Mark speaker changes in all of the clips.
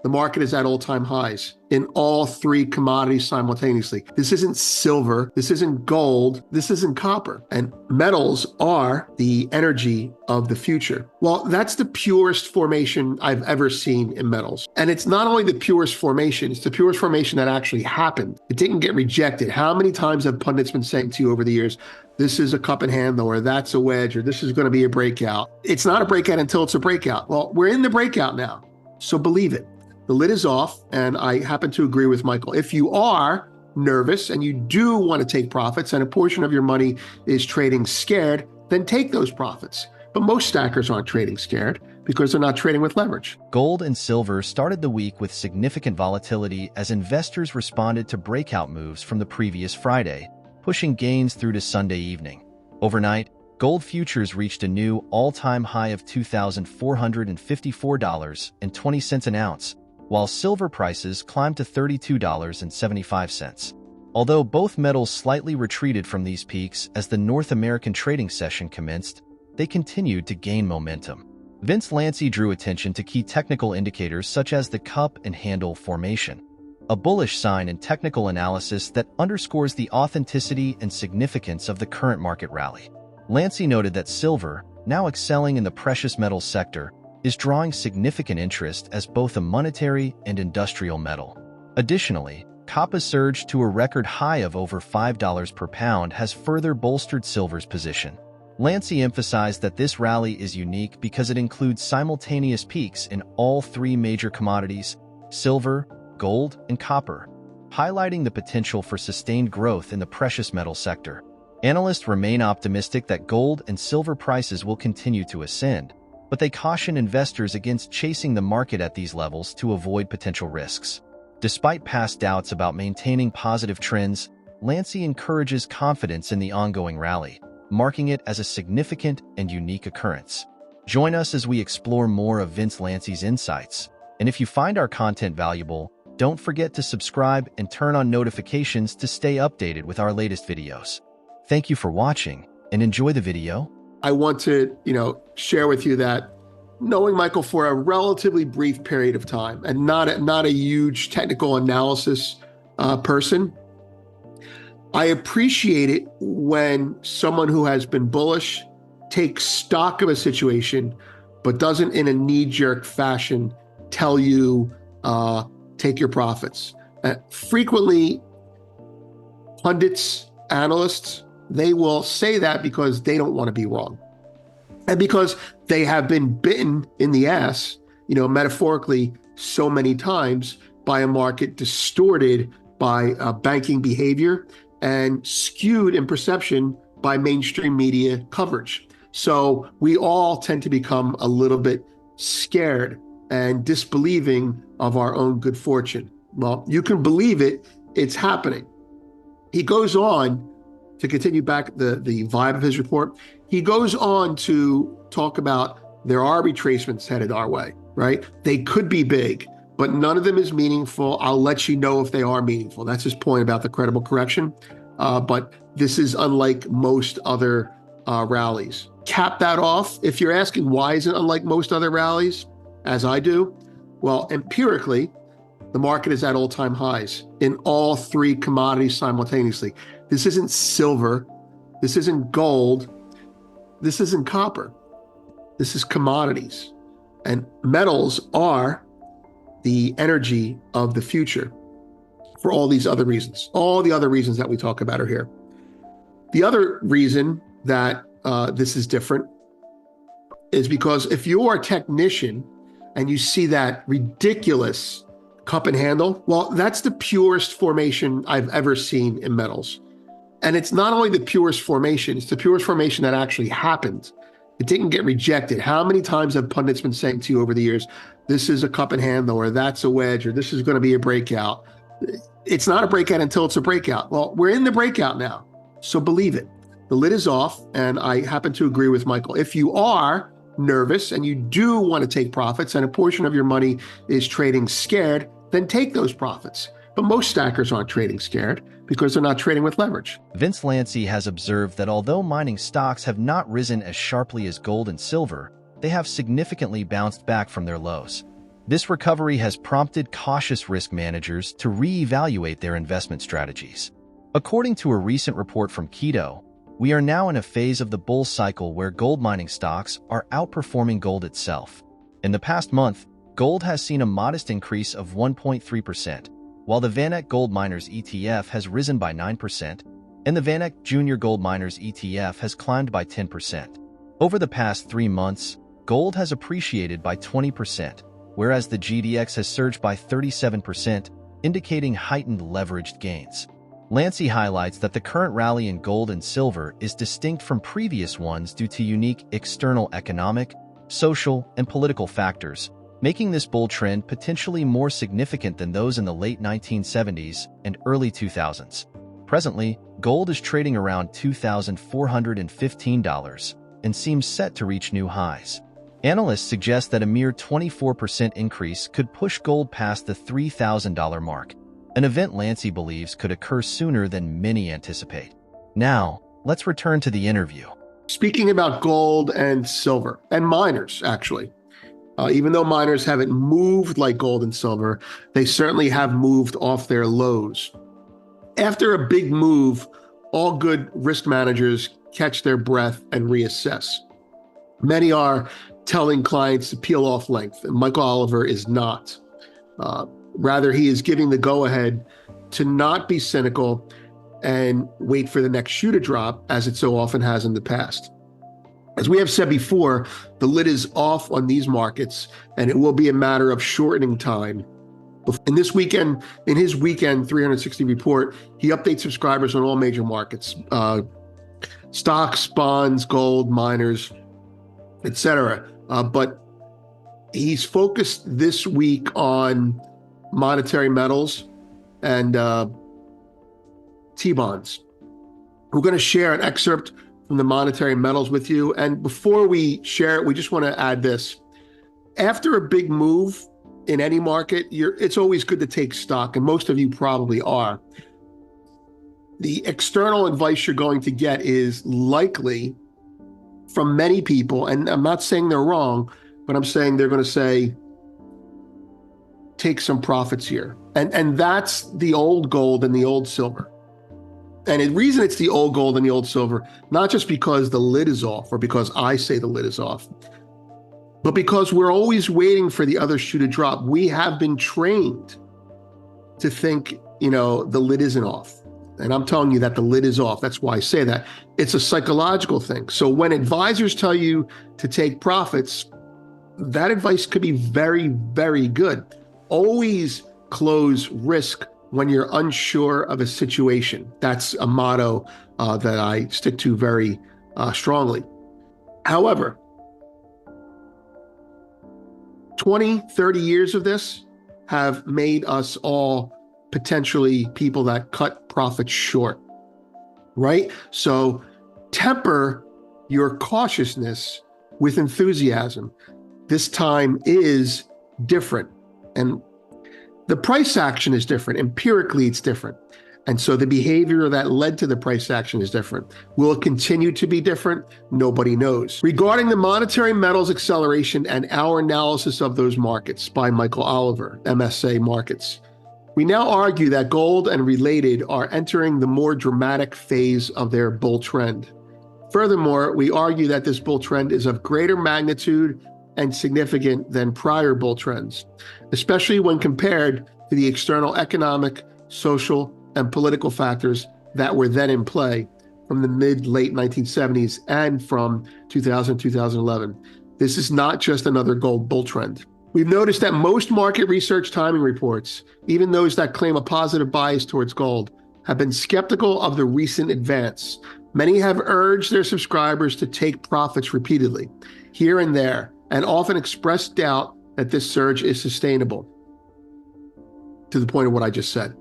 Speaker 1: The market is at all-time highs in all three commodities simultaneously. This isn't silver, this isn't gold, this isn't copper. And metals are the energy of the future. Well, that's the purest formation I've ever seen in metals. And it's not only the purest formation, it's the purest formation that actually happened. It didn't get rejected. How many times have pundits been saying to you over the years, this is a cup and handle, or that's a wedge, or this is going to be a breakout? It's not a breakout until it's a breakout. Well, we're in the breakout now, so believe it. The lid is off, and I happen to agree with Michael. If you are nervous and you do want to take profits and a portion of your money is trading scared, then take those profits. But most stackers aren't trading scared because they're not trading with leverage.
Speaker 2: Gold and silver started the week with significant volatility as investors responded to breakout moves from the previous Friday, pushing gains through to Sunday evening. Overnight, gold futures reached a new all-time high of $2,454.20 an ounce, while silver prices climbed to $32.75. Although both metals slightly retreated from these peaks as the North American trading session commenced, they continued to gain momentum. VinceLanci drew attention to key technical indicators such as the cup and handle formation, a bullish sign in technical analysis that underscores the authenticity and significance of the current market rally. Lanci noted that silver, now excelling in the precious metals sector, is drawing significant interest as both a monetary and industrial metal. Additionally, copper's surge to a record high of over $5 per pound has further bolstered silver's position. Lanci emphasized that this rally is unique because it includes simultaneous peaks in all three major commodities, silver, gold, and copper, highlighting the potential for sustained growth in the precious metal sector. Analysts remain optimistic that gold and silver prices will continue to ascend, but they caution investors against chasing the market at these levels to avoid potential risks. Despite past doubts about maintaining positive trends, Lanci encourages confidence in the ongoing rally, marking it as a significant and unique occurrence. Join us as we explore more of VinceLanci's insights. And if you find our content valuable, don't forget to subscribe and turn on notifications to stay updated with our latest videos. Thank you for watching and enjoy the video.
Speaker 1: I want to, share with you that knowing Michael for a relatively brief period of time and not a huge technical analysis person, I appreciate it when someone who has been bullish takes stock of a situation, but doesn't in a knee-jerk fashion tell you, take your profits. Frequently, pundits, analysts, they will say that because they don't want to be wrong. And because they have been bitten in the ass, metaphorically, so many times by a market distorted by banking behavior and skewed in perception by mainstream media coverage. So we all tend to become a little bit scared and disbelieving of our own good fortune. Well, you can believe it, it's happening. He goes on to continue back the vibe of his report. He goes on to talk about there are retracements headed our way, right? They could be big, but none of them is meaningful. I'll let you know if they are meaningful. That's his point about the credible correction. But this is unlike most other rallies. Cap that off. If you're asking why is it unlike most other rallies, as I do, well, empirically, the market is at all-time highs in all three commodities simultaneously. This isn't silver, this isn't gold, this isn't copper. This is commodities. And metals are the energy of the future for all these other reasons. All the other reasons that we talk about are here. The other reason that this is different is because if you're a technician and you see that ridiculous cup and handle, well, that's the purest formation I've ever seen in metals. And it's not only the purest formation, it's the purest formation that actually happened. It didn't get rejected. How many times have pundits been saying to you over the years, this is a cup and handle, or that's a wedge, or this is going to be a breakout? It's not a breakout until it's a breakout. Well, we're in the breakout now, so believe it. The lid is off, and I happen to agree with Michael. If you are nervous and you do want to take profits and a portion of your money is trading scared, then take those profits. But most stackers aren't trading scared because they're not trading with leverage.
Speaker 2: VinceLanci has observed that although mining stocks have not risen as sharply as gold and silver, they have significantly bounced back from their lows. This recovery has prompted cautious risk managers to reevaluate their investment strategies. According to a recent report from Keto, we are now in a phase of the bull cycle where gold mining stocks are outperforming gold itself. In the past month, gold has seen a modest increase of 1.3%, while the VanEck Gold Miners ETF has risen by 9%, and the VanEck Junior Gold Miners ETF has climbed by 10%. Over the past 3 months, gold has appreciated by 20%, whereas the GDX has surged by 37%, indicating heightened leveraged gains. Lanci highlights that the current rally in gold and silver is distinct from previous ones due to unique external economic, social, and political factors, making this bull trend potentially more significant than those in the late 1970s and early 2000s. Presently, gold is trading around $2,415 and seems set to reach new highs. Analysts suggest that a mere 24% increase could push gold past the $3,000 mark, an event Lanci believes could occur sooner than many anticipate. Now, let's return to the interview.
Speaker 1: Speaking about gold and silver, and miners, actually. Even though miners haven't moved like gold and silver, they certainly have moved off their lows. After a big move, all good risk managers catch their breath and reassess. Many are telling clients to peel off length, and Michael Oliver is not. Rather, he is giving the go-ahead to not be cynical and wait for the next shoe to drop, as it so often has in the past. As we have said before, the lid is off on these markets, and it will be a matter of shortening time. In his weekend 360 report, he updates subscribers on all major markets, stocks, bonds, gold, miners, etc. But he's focused this week on monetary metals and T-bonds. We're going to share an excerpt from the monetary metals with you. And before we share it, we just want to add this. After a big move in any market, it's always good to take stock, and most of you probably are. The external advice you're going to get is likely from many people, and I'm not saying they're wrong, but I'm saying they're going to say, take some profits here. And that's the old gold and the old silver. And the reason it's the old gold and the old silver, not just because the lid is off or because I say the lid is off, but because we're always waiting for the other shoe to drop. We have been trained to think, the lid isn't off. And I'm telling you that the lid is off. That's why I say that. It's a psychological thing. So when advisors tell you to take profits, that advice could be very, very good. Always close risk when you're unsure of a situation. That's a motto that I stick to very strongly. However, 20, 30 years of this have made us all potentially people that cut profits short, right? So temper your cautiousness with enthusiasm. This time is different. And the price action is different. Empirically, it's different. And so the behavior that led to the price action is different. Will it continue to be different? Nobody knows. Regarding the monetary metals acceleration and our analysis of those markets by Michael Oliver, MSA Markets, we now argue that gold and related are entering the more dramatic phase of their bull trend. Furthermore, we argue that this bull trend is of greater magnitude and significant than prior bull trends, especially when compared to the external economic, social, and political factors that were then in play from the mid-late 1970s and from 2011. This is not just another gold bull trend. We've noticed that most market research timing reports, even those that claim a positive bias towards gold, have been skeptical of the recent advance. Many have urged their subscribers to take profits repeatedly, here and there, and often expressed doubt that this surge is sustainable, to the point of what I just said.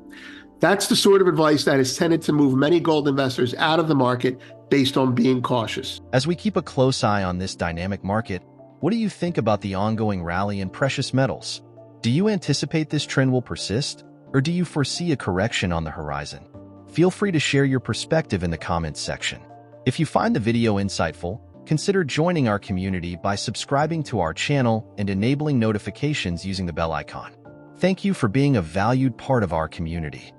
Speaker 1: That's the sort of advice that has tended to move many gold investors out of the market based on being cautious.
Speaker 2: As we keep a close eye on this dynamic market, what do you think about the ongoing rally in precious metals? Do you anticipate this trend will persist, or do you foresee a correction on the horizon? Feel free to share your perspective in the comments section. If you find the video insightful, consider joining our community by subscribing to our channel and enabling notifications using the bell icon. Thank you for being a valued part of our community.